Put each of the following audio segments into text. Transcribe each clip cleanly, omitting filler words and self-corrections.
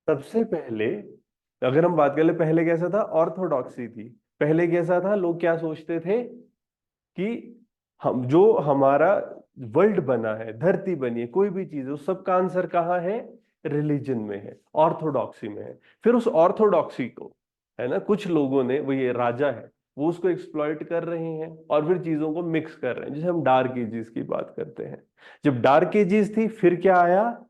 सबसे पहले अगर हम बात कर ले, पहले कैसा था? ऑर्थोडॉक्सी थी। पहले कैसा था? लोग क्या सोचते थे कि हम जो हमारा वर्ल्ड बना है, धरती बनी है, कोई भी चीज है, उस सबका आंसर कहाँ है? रिलीजन में है, ऑर्थोडॉक्सी में है। फिर उस ऑर्थोडॉक्सी को, है ना, कुछ लोगों ने, वो ये राजा है, वो उसको एक्सप्लॉइट कर रहे हैं और फिर चीजों को मिक्स कर रहे हैं। जैसे हम डार्क एजेस की बात करते हैं, जब डार्क एजेस थी, फिर क्या आया?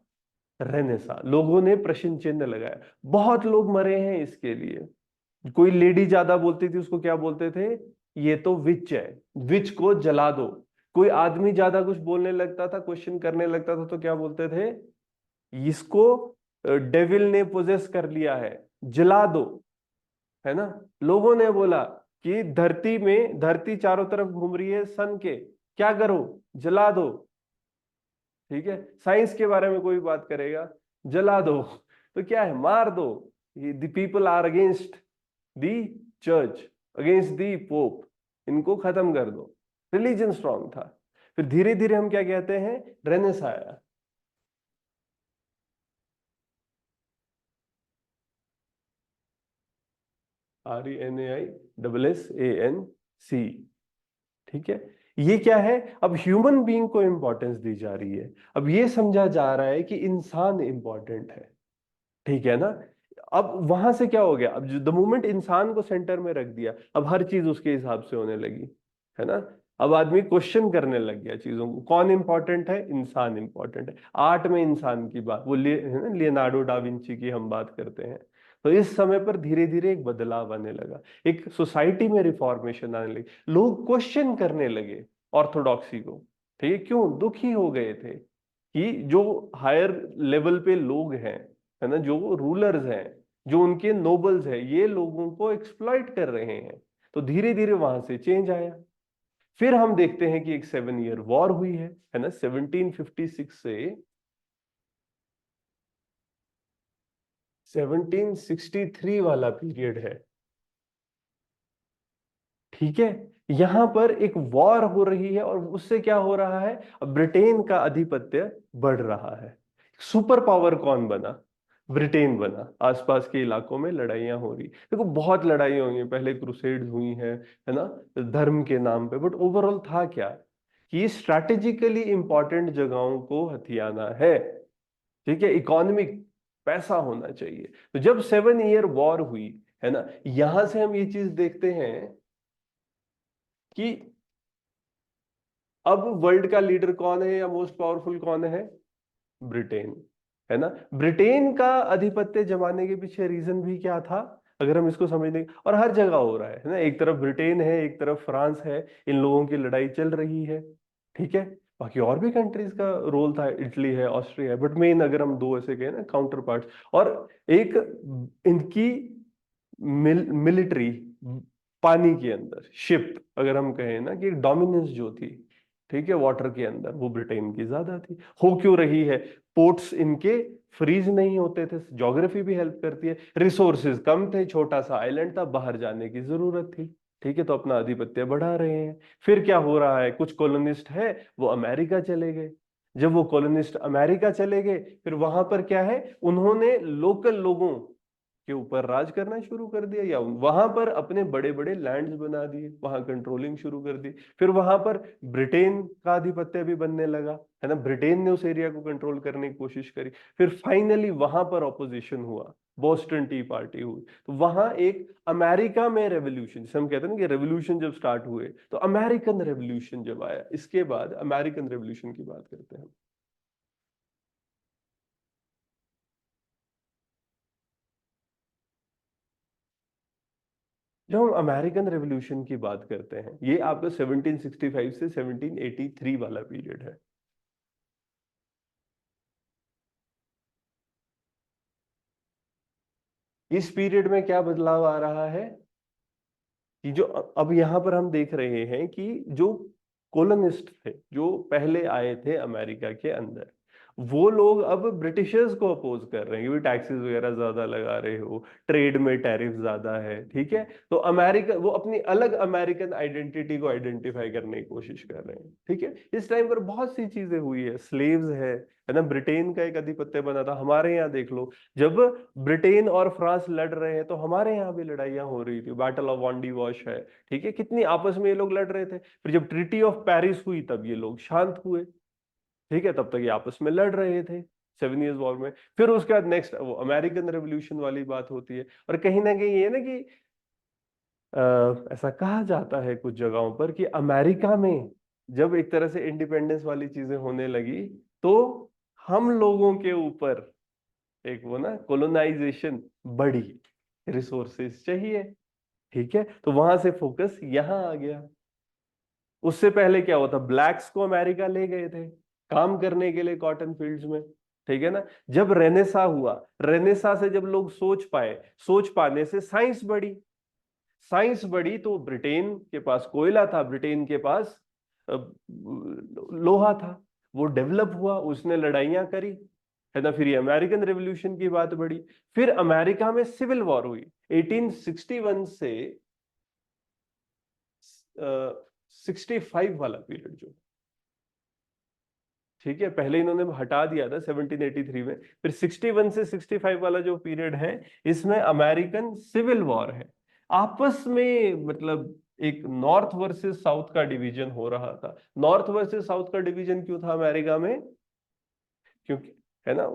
रेनेसा। लोगों ने प्रश्न चिन्ह लगाया, बहुत लोग मरे हैं इसके लिए। कोई लेडी ज्यादा बोलती थी, उसको क्या बोलते थे? ये तो विच है, विच को जला दो। कोई आदमी ज्यादा कुछ बोलने लगता था, क्वेश्चन करने लगता था, तो क्या बोलते थे? इसको डेविल ने पोजेस कर लिया है, जला दो। है ना? लोगों ने बोला कि धरती में, धरती चारों तरफ घूम रही है सन के, क्या करो? जला दो। ठीक है, साइंस के बारे में कोई बात करेगा, जला दो। तो क्या है? मार दो। The people are against the church, against the pope, इनको खत्म कर दो। रिलीजन स्ट्रांग था। फिर धीरे धीरे हम क्या कहते हैं? रेनेस आया। RENAISSANC। ठीक है, ये क्या है? अब ह्यूमन बीइंग को इंपॉर्टेंस दी जा रही है। अब ये समझा जा रहा है कि इंसान इंपॉर्टेंट है। ठीक है ना? अब वहां से क्या हो गया? अब द मोमेंट इंसान को सेंटर में रख दिया, अब हर चीज उसके हिसाब से होने लगी। है ना? अब आदमी क्वेश्चन करने लग गया चीजों को। कौन इंपॉर्टेंट है? इंसान इंपॉर्टेंट है। आर्ट में इंसान की बात, वो है ना, लियोनार्डो डा विंची की हम बात करते हैं। तो इस समय पर धीरे धीरे एक बदलाव आने लगा, एक सोसाइटी में रिफॉर्मेशन आने लगी, लोग क्वेश्चन करने लगे ऑर्थोडॉक्सी को। ठीक है, क्यों? दुखी हो गए थे कि जो हायर लेवल पे लोग हैं, है ना, जो रूलर्स हैं, जो उनके नोबल्स हैं, ये लोगों को एक्सप्लॉइट कर रहे हैं। तो धीरे धीरे वहां से चेंज आया। फिर हम देखते हैं कि एक 7 ईयर वॉर हुई है ना, 1756 से 1763 वाला पीरियड है। ठीक है, यहां पर एक वॉर हो रही है और उससे क्या हो रहा है? अब ब्रिटेन का आधिपत्य बढ़ रहा है। सुपर पावर कौन बना? ब्रिटेन बना। आसपास के इलाकों में लड़ाइयां हो रही, देखो बहुत लड़ाई हुई हैं, पहले क्रूसेड्स हुई हैं, है ना, धर्म के नाम पे। बट ओवरऑल था क्या? कि स्ट्रैटेजिकली इंपॉर्टेंट जगहों को हथियाना है। ठीक है, इकोनॉमिक, पैसा होना चाहिए। तो जब 7 ईयर वॉर हुई, है ना, यहां से हम ये चीज देखते हैं कि अब वर्ल्ड का लीडर कौन है या मोस्ट पावरफुल कौन है? ब्रिटेन। है ना? ब्रिटेन का आधिपत्य जमाने के पीछे रीजन भी क्या था? अगर हम इसको समझने, और हर जगह हो रहा है ना, एक तरफ ब्रिटेन है, एक तरफ फ्रांस है, इन लोगों की लड़ाई चल रही है। ठीक है, बाकी और भी कंट्रीज का रोल था, इटली है, ऑस्ट्रिया है, बट मेन अगर हम दो ऐसे कहें ना, काउंटर पार्ट। और एक इनकी मिलिट्री, पानी के अंदर शिप, अगर हम कहें ना, कि डोमिनेंस जो थी, ठीक है, वाटर के अंदर, वो ब्रिटेन की ज्यादा थी। हो क्यों रही है? पोर्ट्स इनके फ्रीज नहीं होते थे, ज्योग्राफी भी हेल्प करती है। रिसोर्सेज कम थे, छोटा सा आइलैंड था, बाहर जाने की जरूरत थी। ठीक है, तो अपना आधिपत्य बढ़ा रहे हैं। फिर क्या हो रहा है? कुछ कॉलोनिस्ट है, वो अमेरिका चले गए। जब वो कॉलोनिस्ट अमेरिका चले गए, फिर वहां पर क्या है? उन्होंने लोकल लोगों के ऊपर राज करना शुरू कर दिया, या वहां पर अपने बड़े बड़े लैंड्स बना दिए, वहां कंट्रोलिंग शुरू कर दी। फिर वहां पर ब्रिटेन का आधिपत्य भी बनने लगा, है ना, ब्रिटेन ने उस एरिया को कंट्रोल करने की कोशिश करी। फिर फाइनली वहां पर ऑपोजिशन हुआ, बोस्टन टी पार्टी हुई। तो वहां एक अमेरिका में रेवोल्यूशन, जिसे हम कहते हैं ना कि रेवोल्यूशन जब स्टार्ट हुए, तो अमेरिकन रेवोल्यूशन जब आया, इसके बाद अमेरिकन रेवोल्यूशन की बात करते हैं। जब हम अमेरिकन रेवोल्यूशन की बात करते हैं, ये आपका 1765 से 1783 वाला पीरियड है। इस पीरियड में क्या बदलाव आ रहा है? कि जो अब यहां पर हम देख रहे हैं कि जो कॉलोनिस्ट थे, जो पहले आए थे अमेरिका के अंदर, वो लोग अब ब्रिटिशर्स को अपोज कर रहे हैं कि भी टैक्सेस वगैरह ज्यादा लगा रहे हो, ट्रेड में टैरिफ ज्यादा है, ठीक है। तो अमेरिका वो अपनी अलग अमेरिकन आइडेंटिटी को आइडेंटिफाई करने की कोशिश कर रहे हैं, ठीक है। इस टाइम पर बहुत सी चीजें हुई है, स्लेव्स है ना, ब्रिटेन का एक अधिपत्य बना था। हमारे यहाँ देख लो, जब ब्रिटेन और फ्रांस लड़ रहे हैं तो हमारे यहाँ भी लड़ाइयाँ हो रही थी, बैटल ऑफ वॉन्डी वॉश है, ठीक है, कितनी आपस में ये लोग लड़ रहे थे। फिर जब ट्रीटी ऑफ पेरिस हुई तब ये लोग शांत हुए, ठीक है, तब तक ये आपस में लड़ रहे थे 7 इयर्स वॉर में। फिर उसके बाद नेक्स्ट वो अमेरिकन रेवोल्यूशन वाली बात होती है। और कहीं ना कहीं ये ना कि ऐसा कहा जाता है कुछ जगहों पर कि अमेरिका में जब एक तरह से इंडिपेंडेंस वाली चीजें होने लगी तो हम लोगों के ऊपर एक वो ना कोलोनाइजेशन बढ़ी, रिसोर्सेज चाहिए, ठीक है, तो वहां से फोकस यहां आ गया। उससे पहले क्या हुआ था, ब्लैक्स को अमेरिका ले गए थे काम करने के लिए कॉटन फील्ड्स में, ठीक है ना। जब रेनेसा हुआ, रेनेसा से जब लोग सोच पाए, सोच पाने से साइंस बढ़ी, साइंस बढ़ी तो ब्रिटेन के पास कोयला था, ब्रिटेन के पास लोहा था, वो डेवलप हुआ, उसने लड़ाइयां करी, है ना। फिर ये अमेरिकन रेवोल्यूशन की बात बढ़ी। फिर अमेरिका में सिविल वॉर हुई 1861 से 65 वाला पीरियड जो, ठीक है, पहले इन्होंने हटा दिया था 1783 में, फिर 61 से 65 वाला जो पीरियड है, इसमें अमेरिकन सिविल वॉर है। आपस में मतलब एक नॉर्थ वर्सेस साउथ का डिवीजन हो रहा था। नॉर्थ वर्सेस साउथ का डिवीजन क्यों था अमेरिका में? क्योंकि, है ना,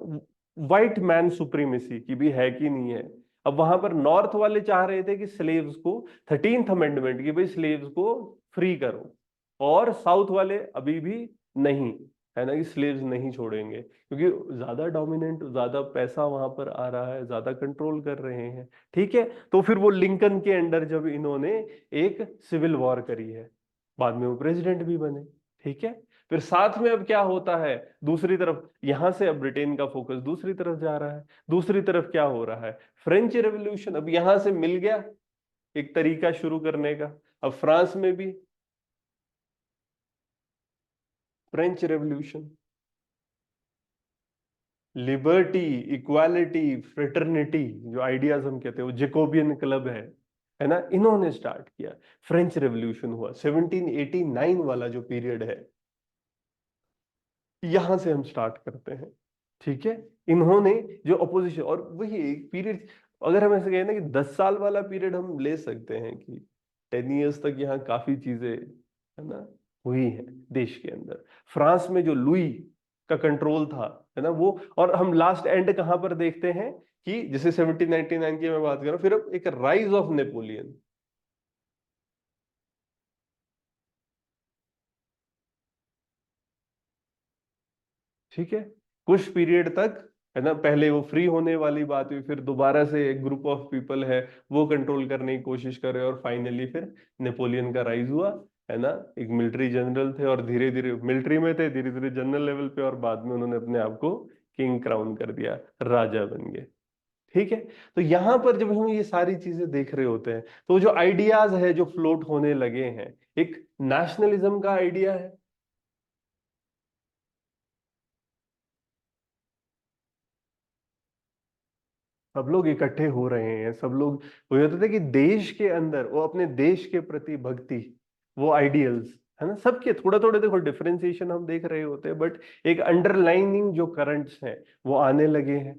व्हाइट मैन सुप्रीमेसी की भी है कि नहीं है। अब वहां पर नॉर्थ वाले चाह रहे थे कि स्लेव्स को, 13th अमेंडमेंट की भाई स्लेव्स को फ्री करो, और साउथ वाले अभी भी नहीं, है ना, कि स्लेव्स नहीं छोड़ेंगे क्योंकि ज्यादा डोमिनेंट, ज्यादा पैसा वहां पर आ रहा है, ज्यादा कंट्रोल कर रहे हैं, ठीक है। तो फिर वो लिंकन के अंडर जब इन्होंने एक सिविल वॉर करी है, बाद में वो प्रेसिडेंट भी बने, ठीक है। फिर साथ में अब क्या होता है, दूसरी तरफ यहां से अब ब्रिटेन का फोकस दूसरी तरफ जा रहा है। दूसरी तरफ क्या हो रहा है, फ्रेंच रेवोल्यूशन। अब यहां से मिल गया एक तरीका शुरू करने का, अब फ्रांस में भी French revolution, liberty, equality, fraternity, जो आइडियाज हम कहते हैं, वो जेकोबियन क्लब है ना, इन्होंने स्टार्ट किया। फ्रेंच रेवोल्यूशन हुआ 1789 वाला जो पीरियड है, यहां से हम स्टार्ट करते हैं, ठीक है। इन्होंने जो अपोजिशन, और वही एक पीरियड, अगर हम ऐसे कहें ना कि 10 साल वाला पीरियड हम ले सकते हैं कि 10 इयर्स तक यहाँ काफी चीजें, है ना, हुई है देश के अंदर। फ्रांस में जो लुई का कंट्रोल था, है ना, वो, और हम लास्ट एंड कहां पर देखते हैं कि जैसे 1799 की मैं बात कर रहा हूं, फिर अब एक राइज ऑफ नेपोलियन, ठीक है। कुछ पीरियड तक, है ना, पहले वो फ्री होने वाली बात हुई, फिर दोबारा से एक ग्रुप ऑफ पीपल है वो कंट्रोल करने की कोशिश कर रहे, और फाइनली फिर नेपोलियन का राइज हुआ, है ना। एक मिलिट्री जनरल थे और धीरे धीरे मिलिट्री में थे, धीरे धीरे जनरल लेवल पे, और बाद में उन्होंने अपने आप को किंग क्राउन कर दिया, राजा बन गए, ठीक है। तो यहां पर जब हम ये सारी चीजें देख रहे होते हैं तो जो आइडियाज है जो फ्लोट होने लगे हैं, एक नेशनलिज्म का आइडिया है। सब लोग इकट्ठे हो रहे हैं, सब लोग, वो ये होता है कि देश के अंदर वो अपने देश के प्रति भक्ति, वो आइडियल्स, है ना, सबके थोड़ा थोड़ा देखो डिफरेंशिएशन हम देख रहे होते हैं, बट एक अंडरलाइनिंग जो करंट्स हैं वो आने लगे हैं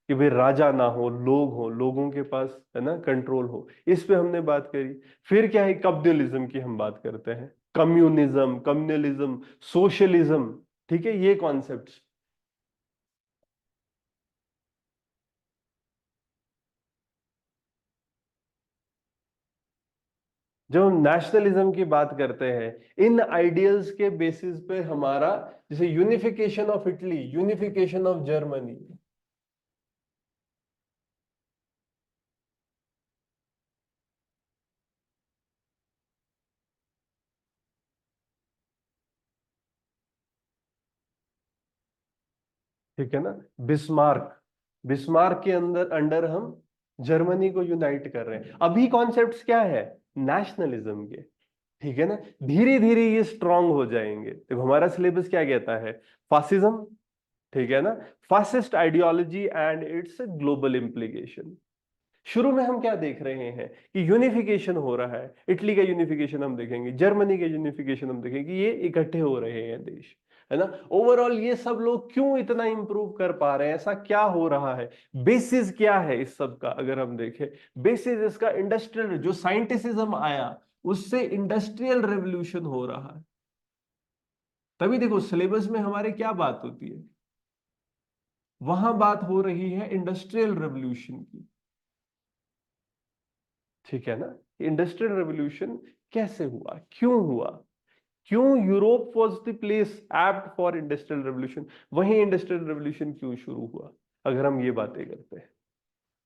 कि भाई राजा ना हो, लोग हो, लोगों के पास, है ना, कंट्रोल हो। इस पे हमने बात करी। फिर क्या है, कम्युनलिज्म की हम बात करते हैं, कम्युनिज्म, कम्युनलिज्म, सोशलिज्म, ठीक है, ये कॉन्सेप्ट्स। जब हम नेशनलिज्म की बात करते हैं, इन आइडियल्स के बेसिस पे हमारा, जैसे unification of Italy, unification of Germany, ठीक है ना, बिस्मार्क, बिस्मार्क के अंदर अंडर हम जर्मनी को यूनाइट कर रहे हैं। अभी कॉन्सेप्ट्स क्या है, नेशनलिज्म के, ठीक है ना। धीरे धीरे ये स्ट्रांग हो जाएंगे। देखो हमारा सिलेबस क्या कहता है, फासिज्म, ठीक है ना। Fascist ideology and it's global implication. शुरू में हम क्या देख रहे हैं कि यूनिफिकेशन हो रहा है, इटली का यूनिफिकेशन हम देखेंगे, जर्मनी का यूनिफिकेशन हम देखेंगे, ये इकट्ठे हो रहे हैं देश, है ना। ओवरऑल ये सब लोग क्यों इतना इंप्रूव कर पा रहे हैं, ऐसा क्या हो रहा है, बेसिस क्या है इस सब का, अगर हम देखें बेसिस इसका इंडस्ट्रियल, जो साइंटिसिज्म आया उससे इंडस्ट्रियल रेवोल्यूशन हो रहा है। तभी देखो सिलेबस में हमारे क्या बात होती है, वहां बात हो रही है इंडस्ट्रियल रेवोल्यूशन की। ठीक है ना। इंडस्ट्रियल रेवोल्यूशन कैसे हुआ, क्यों हुआ, क्यों Europe was the place apt for industrial revolution, वहीं इंडस्ट्रियल रेवोल्यूशन क्यों शुरू हुआ, अगर हम ये बातें करते हैं।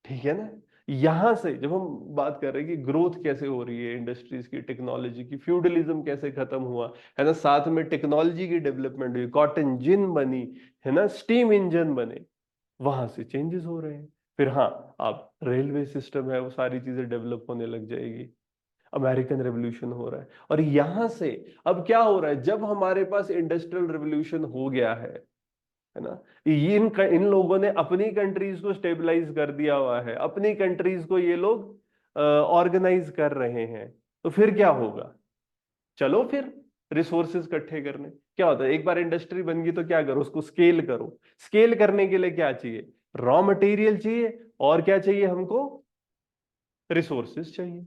ठीक है ना। यहां से जब हम बात कर रहे हैं कि ग्रोथ कैसे हो रही है इंडस्ट्रीज की, टेक्नोलॉजी की, फ्यूडलिज्म कैसे खत्म हुआ, है ना, साथ में टेक्नोलॉजी की डेवलपमेंट हुई, कॉटन जिन बनी, है ना, स्टीम इंजन बने, वहां से चेंजेस हो रहे हैं। फिर हाँ, आप रेलवे सिस्टम है वो सारी चीजें डेवलप होने लग जाएगी, अमेरिकन रेवोल्यूशन हो रहा है। और यहां से अब क्या हो रहा है, जब हमारे पास इंडस्ट्रियल रेवोल्यूशन हो गया है ना, ये इन लोगों ने अपनी कंट्रीज को स्टेबलाइज कर दिया हुआ है, अपनी कंट्रीज को ये लोग ऑर्गेनाइज कर रहे हैं, तो फिर क्या होगा, चलो फिर रिसोर्सेज इकट्ठे करने। क्या होता है, एक बार इंडस्ट्री बन गई तो क्या करो, उसको स्केल करो। स्केल करने के लिए क्या चाहिए, रॉ मटेरियल चाहिए, और क्या चाहिए हमको, रिसोर्सेज चाहिए।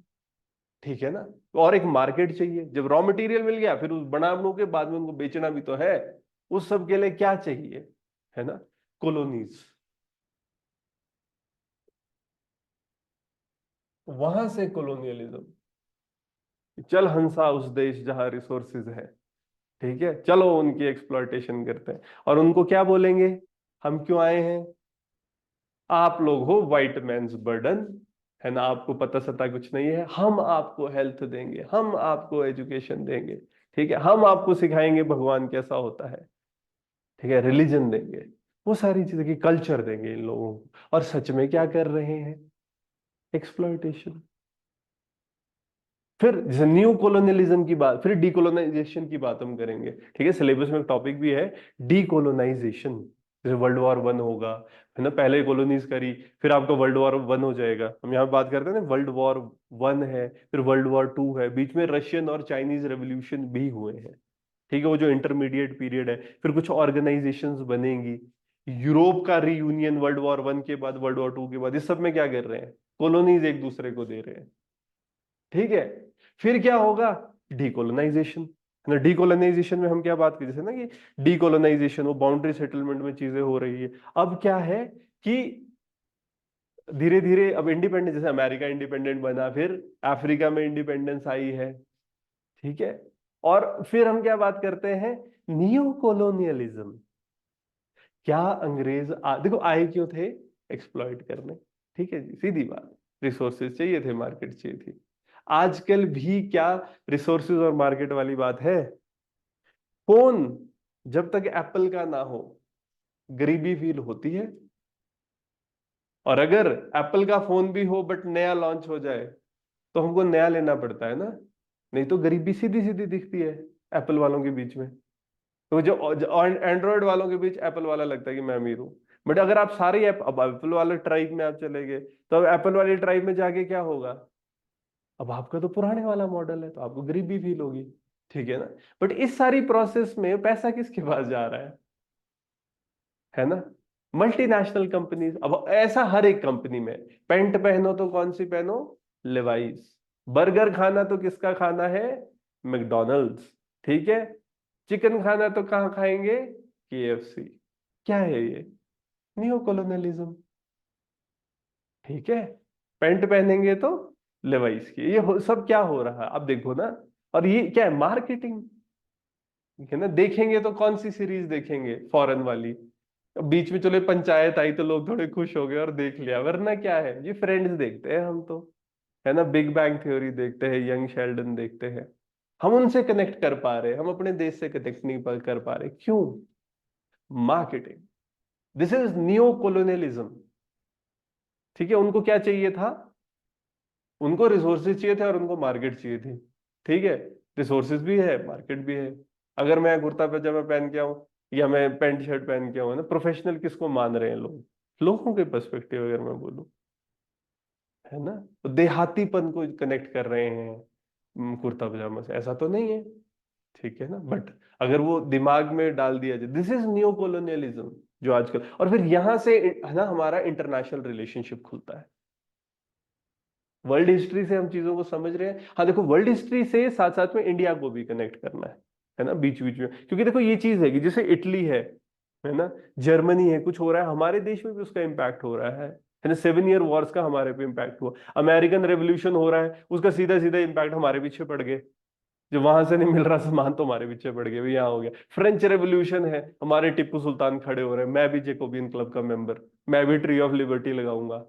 ठीक है ना। और एक मार्केट चाहिए, जब रॉ मटेरियल मिल गया फिर उस बना बनू के बाद में उनको बेचना भी तो है, उस सब के लिए क्या चाहिए, है ना, कॉलोनीज। वहां से कॉलोनियलिज्म, चल हंसा उस देश जहां रिसोर्सेज है, ठीक है, चलो उनकी एक्सप्लॉइटेशन करते हैं। और उनको क्या बोलेंगे, हम क्यों आए हैं, आप लोग हो व्हाइट मैन्स बर्डन, है ना, आपको पता सता कुछ नहीं है, हम आपको हेल्थ देंगे, हम आपको एजुकेशन देंगे, ठीक है, हम आपको सिखाएंगे भगवान कैसा होता है, ठीक है, रिलीजन देंगे, वो सारी चीजें की कल्चर देंगे इन लोगों को। और सच में क्या कर रहे हैं, एक्सप्लॉइटेशन। फिर जैसे न्यू कॉलोनियलिज्म की बात, फिर डीकोलोनाइजेशन की बात हम करेंगे, ठीक है, सिलेबस में एक टॉपिक भी है डीकोलोनाइजेशन। जैसे वर्ल्ड वॉर वन होगा, है ना, पहले कॉलोनीज करी, फिर आपका वर्ल्ड वॉर वन हो जाएगा, हम यहाँ बात करते हैं ना, वर्ल्ड वॉर वन है, फिर वर्ल्ड वॉर टू है, बीच में रशियन और चाइनीज रेवोल्यूशन भी हुए हैं, ठीक है, वो जो इंटरमीडिएट पीरियड है, फिर कुछ ऑर्गेनाइजेशंस बनेंगी, यूरोप का रीयूनियन वर्ल्ड वॉर वन के बाद, वर्ल्ड वॉर टू के बाद, इस सब में क्या कर रहे हैं, कॉलोनीज एक दूसरे को दे रहे हैं, ठीक है। फिर क्या होगा, डीकोलोनाइजेशन, है ना, डीकोलोनाइजेशन में हम क्या बात कर जैसे ना कि डीकोलोनाइजेशन, वो बाउंड्री सेटलमेंट में चीजें हो रही है। अब क्या है कि धीरे धीरे अब इंडिपेंडेंस, जैसे अमेरिका इंडिपेंडेंट बना, फिर अफ्रीका में इंडिपेंडेंस आई है, ठीक है। और फिर हम क्या बात करते हैं, नियो कॉलोनियलिज्म। क्या अंग्रेज देखो आए क्यों थे, एक्सप्लॉइट करने, ठीक है जी, सीधी बात, रिसोर्सेज चाहिए थे, मार्केट चाहिए थी। आजकल भी क्या रिसोर्सेज और मार्केट वाली बात है, फोन जब तक एप्पल का ना हो गरीबी फील होती है, और अगर एप्पल का फोन भी हो बट नया लॉन्च हो जाए तो हमको नया लेना पड़ता है ना, नहीं तो गरीबी सीधी सीधी दिखती है एप्पल वालों के बीच में। तो जो एंड्रॉयड वालों के बीच एप्पल वाला लगता है कि मैं अमीर हूं, बट अगर आप सारे ऐप अब एप्पल वाले ट्राइब में आप चले गए, तो अब एप्पल वाले ट्राइब में जाके क्या होगा, अब आपका तो पुराने वाला मॉडल है तो आपको गरीबी फील होगी, ठीक है ना। बट इस सारी प्रोसेस में पैसा किसके पास जा रहा है ना, मल्टीनेशनल कंपनीज। अब ऐसा हर एक कंपनी में, पेंट पहनो तो कौन सी पहनो, लेवाइस, बर्गर खाना तो किसका खाना है, मैकडोनल्ड्स, ठीक है, चिकन खाना तो कहाँ खाएंगे, केएफसी। क्या है ये, न्यू कॉलोनियलिज्म, ठीक है, पेंट पहनेंगे तो लेवाइस की, ये सब क्या हो रहा है अब देखो ना। और ये क्या है, मार्केटिंग, ठीक है ना। देखेंगे तो कौन सी सीरीज देखेंगे, फॉरेन वाली, बीच में चलो पंचायत आई तो लोग थोड़े खुश हो गए और देख लिया, वरना क्या है जी, फ्रेंड्स देखते हैं हम तो, है ना, बिग बैंग थ्योरी देखते हैं, यंग शेल्डन देखते हैं, हम उनसे कनेक्ट कर पा रहे हैं, हम अपने देश से कनेक्ट नहीं कर पा रहे, क्यों, marketing. This is new colonialism, ठीक है। उनको क्या चाहिए था, उनको रिसोर्सेज चाहिए थे और उनको मार्केट चाहिए थी, ठीक है, रिसोर्सेज भी है, मार्केट भी है। अगर मैं कुर्ता पैजामा पहन के आऊं या मैं पैंट शर्ट पहन के हूँ ना, प्रोफेशनल किसको मान रहे हैं लोग, लोगों के पर्सपेक्टिव अगर मैं बोलूँ, है ना। तो देहातीपन को कनेक्ट कर रहे हैं कुर्ता पजामा से, ऐसा तो नहीं है, ठीक है ना। बट अगर वो दिमाग में डाल दिया जाए, दिस इज न्यू कॉलोनियलिज्म जो आजकल, और फिर यहां से है ना हमारा इंटरनेशनल रिलेशनशिप खुलता है। वर्ल्ड हिस्ट्री से हम चीजों को समझ रहे हैं, हाँ देखो वर्ल्ड हिस्ट्री से साथ साथ में इंडिया को भी कनेक्ट करना है ना, बीच बीच में, क्योंकि देखो ये चीज है कि जैसे इटली है ना, जर्मनी है, कुछ हो रहा है हमारे देश में भी उसका इम्पैक्ट हो रहा है ना। 7 ईयर वॉर्स का हमारे पे इम्पैक्ट हुआ, अमेरिकन रेवोल्यूशन हो रहा है, उसका सीधा सीधा इम्पैक्ट हमारे पीछे पड़ गए, जो वहां से नहीं मिल रहा सामान तो हमारे पीछे पड़ गए, भी यहाँ हो गया। फ्रेंच रेवोल्यूशन है, हमारे टिप्पू सुल्तान खड़े हो रहे हैं, मैं भी जेकोबियन क्लब का मेंबर, मैं भी ट्री ऑफ लिबर्टी लगाऊंगा,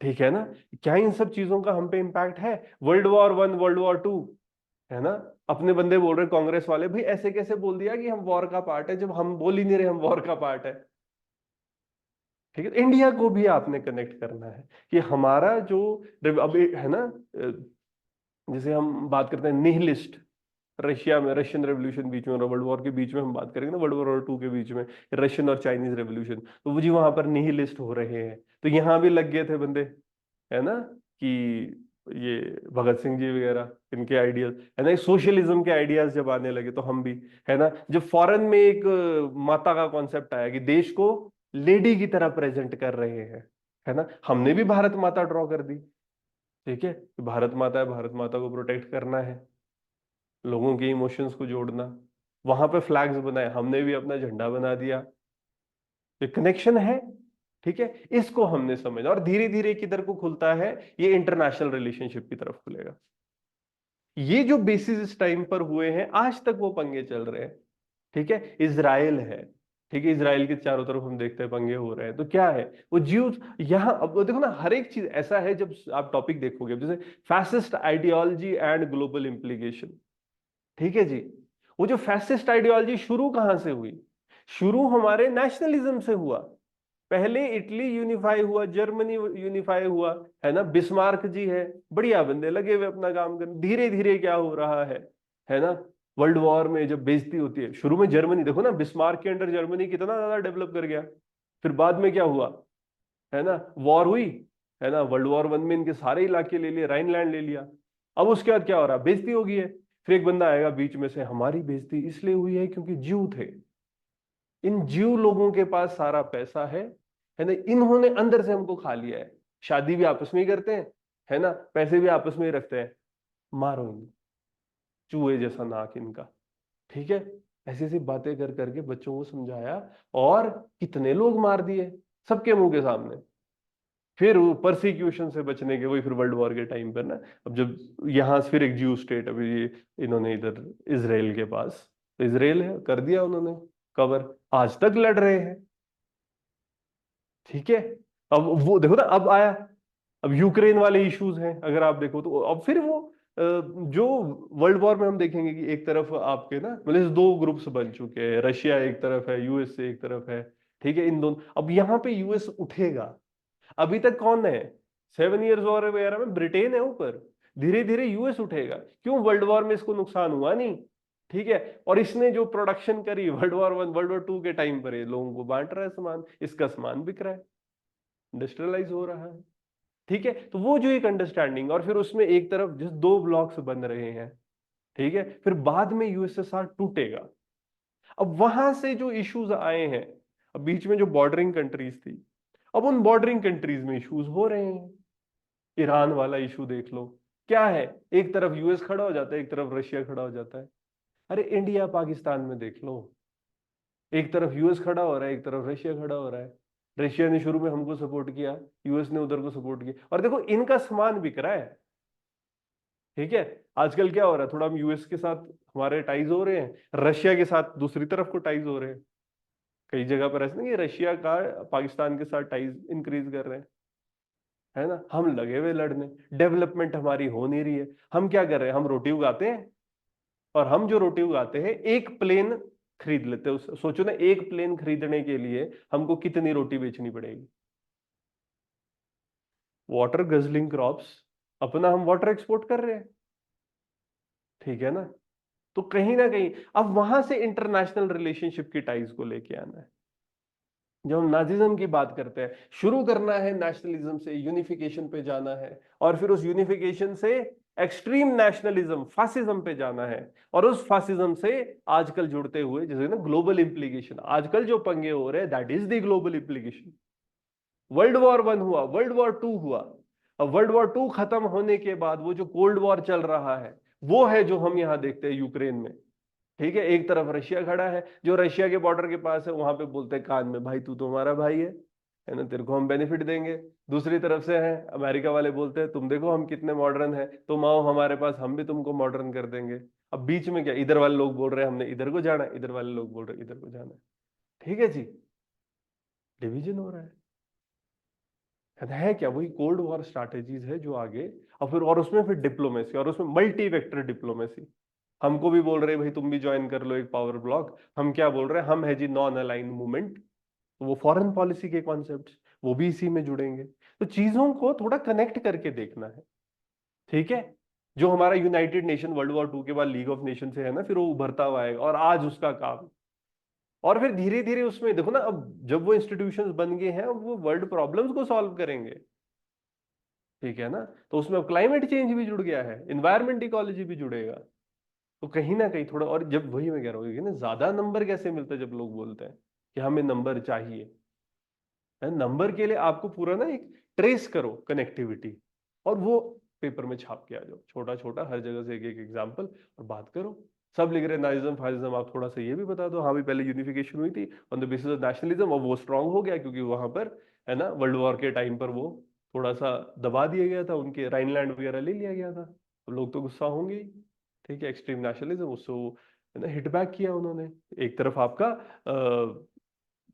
ठीक है ना। क्या इन सब चीजों का हम पे इम्पैक्ट है? वर्ल्ड वॉर 1, वर्ल्ड वॉर 2, है ना। अपने बंदे बोल रहे कांग्रेस वाले, भाई ऐसे कैसे बोल दिया कि हम वॉर का पार्ट है, जब हम बोल ही नहीं रहे हम वॉर का पार्ट है, ठीक है। इंडिया को भी आपने कनेक्ट करना है कि हमारा जो अब है ना, जैसे हम बात करते हैं निहिलिस्ट, रशिया में रशियन रेवोल्यूशन बीच में, वर्ल्ड वॉर के बीच में हम बात करेंगे ना, वर्ल्ड वॉर 2 के बीच में रशियन और चाइनीज रेवोल्यूशन, तो वो जी वहां पर निहिलिस्ट हो रहे हैं, तो यहाँ भी लग गए थे बंदे, है ना, कि ये भगत सिंह जी वगैरह, इनके आइडियाज, है ना, सोशलिज्म के आइडियाज जब आने लगे तो हम भी, है ना, जब फॉरेन में एक माता का कॉन्सेप्ट आया कि देश को लेडी की तरह प्रेजेंट कर रहे हैं, है ना, हमने भी भारत माता ड्रॉ कर दी, ठीक है, कि भारत माता है, भारत माता को प्रोटेक्ट करना है, लोगों के इमोशंस को जोड़ना, वहां पे फ्लैग्स बनाए, हमने भी अपना झंडा बना दिया, ये कनेक्शन है, ठीक है। इसको हमने समझा और धीरे धीरे किधर को खुलता है, ये इंटरनेशनल रिलेशनशिप की तरफ खुलेगा। ये जो बेसिस इस टाइम पर हुए हैं, आज तक वो पंगे चल रहे हैं, ठीक है। इजराइल है, ठीक है, इजराइल के चारों तरफ हम देखते हैं पंगे हो रहे हैं, तो क्या है वो ज्यूज, यहाँ अब वो देखो ना, हर एक चीज ऐसा है, जब आप टॉपिक देखोगे जैसे fascist ideology and global implication, ठीक है जी, वो जो फैसिस्ट आइडियोलॉजी शुरू कहां से हुई, शुरू हमारे नेशनलिज्म से हुआ। पहले इटली यूनिफाई हुआ, जर्मनी यूनिफाई हुआ, है ना, बिस्मार्क जी है, बढ़िया बंदे लगे हुए अपना काम करने, धीरे धीरे क्या हो रहा है ना, वर्ल्ड वॉर में जब बेइज्जती होती है, शुरू में जर्मनी देखो ना, बिस्मार्क के अंडर जर्मनी कितना ज्यादा डेवलप कर गया, फिर बाद में क्या हुआ, है ना, वॉर हुई, है ना, वर्ल्ड वॉर 1 में इनके सारे इलाके ले लिए, राइनलैंड ले लिया। अब उसके बाद क्या हो रहा है, बेइज्जती हो गई है, फिर एक बंदा आएगा बीच में से, हमारी बेइज्जती इसलिए हुई है क्योंकि ज्यू थे, इन ज्यू लोगों के पास सारा पैसा है ना, इन्होंने अंदर से हमको खा लिया है, शादी भी आपस में ही करते हैं, है ना, पैसे भी आपस में ही रखते हैं, मारो इन्हें, चूहे जैसा नाक इनका, ठीक है। ऐसी ऐसी बातें कर करके बच्चों को समझाया, और कितने लोग मार दिए सबके मुंह के सामने। फिर परसिक्यूशन से बचने के, वही फिर वर्ल्ड वॉर के टाइम पर ना, अब जब यहाँ से फिर एक ज्यू स्टेट, अभी ये इन्होंने इधर इसराइल के पास, तो इसराइल है, कर दिया उन्होंने कवर, आज तक लड़ रहे हैं, ठीक है। अब वो देखो ना, अब आया, अब यूक्रेन वाले इश्यूज हैं, अगर आप देखो तो अब फिर वो जो वर्ल्ड वॉर में हम देखेंगे कि एक तरफ आपके ना, मतलब दो ग्रुप्स बन चुके हैं, रशिया एक तरफ है, यूएस एक तरफ है, ठीक है, इन दोनों, अब यहाँ पे यूएस उठेगा। अभी तक कौन है, 7 ईयर्स वॉर वगैरह में ब्रिटेन है ऊपर, धीरे धीरे यूएस उठेगा, क्यों, वर्ल्ड वॉर में इसको नुकसान हुआ नहीं, ठीक है, और इसने जो प्रोडक्शन करी वर्ल्ड वॉर 1 वर्ल्ड वॉर 2 के टाइम पर, ये लोगों को बांट रहा है सामान, इसका सामान बिक रहा है, इंडस्ट्रियलाइज हो रहा है, ठीक है। तो वो जो एक अंडरस्टैंडिंग, और फिर उसमें एक तरफ जिस दो ब्लॉक्स बन रहे हैं, ठीक है, फिर बाद में यूएसएसआर टूटेगा। अब वहां से जो इश्यूज आए हैं, अब बीच में जो बॉर्डरिंग कंट्रीज थी, अब उन बॉर्डरिंग कंट्रीज में इश्यूज हो रहे हैं, ईरान वाला इशू देख लो, क्या है, एक तरफ यूएस खड़ा हो जाता है, एक तरफ रशिया खड़ा हो जाता है। अरे इंडिया पाकिस्तान में देख लो, एक तरफ यूएस खड़ा हो रहा है, एक तरफ रशिया खड़ा हो रहा है, रशिया ने शुरू में हमको सपोर्ट किया, यूएस ने उधर को सपोर्ट किया, और देखो इनका सामान बिक रहा है, ठीक है। आजकल क्या हो रहा है, थोड़ा हम यूएस के साथ हमारे टाइज हो रहे हैं, रशिया के साथ दूसरी तरफ को टाइज हो रहे हैं, कई जगह पर ऐसा नहीं कि रशिया का पाकिस्तान के साथ टाइज इंक्रीज कर रहे हैं, है ना, हम लगे हुए लड़ने, डेवलपमेंट हमारी हो नहीं रही है, हम क्या कर रहे हैं, हम रोटी उगाते हैं, और हम जो रोटी उगाते हैं एक प्लेन खरीद लेते हैं, सोचो ना, एक प्लेन खरीदने के लिए हमको कितनी रोटी बेचनी पड़ेगी, वाटर गजलिंग क्रॉप्स, अपना हम वाटर एक्सपोर्ट कर रहे हैं, ठीक है ना। तो कहीं ना कहीं अब वहां से इंटरनेशनल रिलेशनशिप की टाइज को लेके आना है। जब हम नाजिज्म की बात करते हैं, शुरू करना है नेशनलिज्म से, यूनिफिकेशन पे जाना है, और फिर उस यूनिफिकेशन से एक्सट्रीम नेशनलिज्म फासिज्म पे जाना है, और उस फासिज्म से आजकल जुड़ते हुए जैसे ना ग्लोबल इंप्लीकेशन, आजकल जो पंगे हो रहे हैं that is the global implication. World war 1 हुआ, वर्ल्ड वॉर 2 हुआ, अब वर्ल्ड वॉर 2 खत्म होने के बाद वो जो कोल्ड वॉर चल रहा है वो है जो हम यहां देखते हैं यूक्रेन में। ठीक है, एक तरफ रशिया खड़ा है, जो रशिया के बॉर्डर के पास है, वहां पे बोलते हैं कान में, भाई तू तो हमारा भाई है ना, तेरे को हम बेनिफिट देंगे। दूसरी तरफ से है अमेरिका वाले, बोलते हैं तुम देखो हम कितने मॉडर्न हैं, तुम आओ हमारे पास, हम भी तुमको मॉडर्न कर देंगे। अब बीच में क्या, इधर वाले लोग बोल रहे हैं हमने इधर को जाना है, इधर वाले लोग बोल रहे हैं इधर को जाना है। ठीक है जी, डिवीजन हो रहा है क्या, वही कोल्ड वॉर स्ट्रैटेजीज है जो आगे, और उसमें फिर डिप्लोमेसी, और उसमें मल्टी वेक्टर डिप्लोमेसी। हमको भी बोल रहे हैं भाई तुम भी ज्वाइन कर लो एक पावर ब्लॉक, हम क्या बोल रहे हैं, हम है जी नॉन अलाइन मूवमेंट, तो वो फॉरेन पॉलिसी के कॉन्सेप्ट वो भी इसी में जुड़ेंगे। तो चीजों को थोड़ा कनेक्ट करके देखना है। ठीक है, जो हमारा यूनाइटेड नेशन वर्ल्ड वॉर 2 के बाद लीग ऑफ नेशन से है ना, फिर वो उभरता हुआ है और आज उसका काम, और फिर धीरे धीरे उसमें देखो ना, अब जब वो इंस्टीट्यूशंस बन गए हैं अब वो वर्ल्ड प्रॉब्लम्स को सॉल्व करेंगे। ठीक है ना, तो उसमें अब क्लाइमेट चेंज भी जुड़ गया है, इन्वायरमेंट इकोलॉजी भी जुड़ेगा। तो कहीं ना कहीं थोड़ा, और जब वही मैं कह रहा हूँ कि ना ज्यादा नंबर कैसे मिलता है, जब लोग बोलते हैं कि हमें नंबर चाहिए, है नंबर के लिए आपको पूरा ना एक ट्रेस करो कनेक्टिविटी, और वो पेपर में छाप के आ जाओ, छोटा छोटा हर जगह से एक एक एग्जाम्पल, और बात करो। सब लिख रहे हैं नाइज्म फासिज्म, आप थोड़ा सा ये भी बता दो, हाँ भी पहले यूनिफिकेशन हुई थी on the basis of nationalism, और वो स्ट्रांग हो गया क्योंकि वहां पर है ना वर्ल्ड वॉर के टाइम पर वो थोड़ा सा दबा दिया गया था, उनके राइनलैंड वगैरह ले लिया गया था, तो लोग तो गुस्सा होंगे ही। ठीक है, एक्सट्रीम नेशनलिज्म, उसको है ना हिट बैक किया उन्होंने। एक तरफ आपका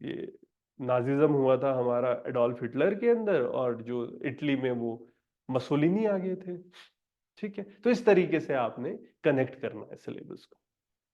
ये नाजिज्म हुआ था हमारा एडोल्फ हिटलर के अंदर, और जो इटली में वो मसोलिनी आ गए थे। ठीक है, तो इस तरीके से आपने कनेक्ट करना है सिलेबस को।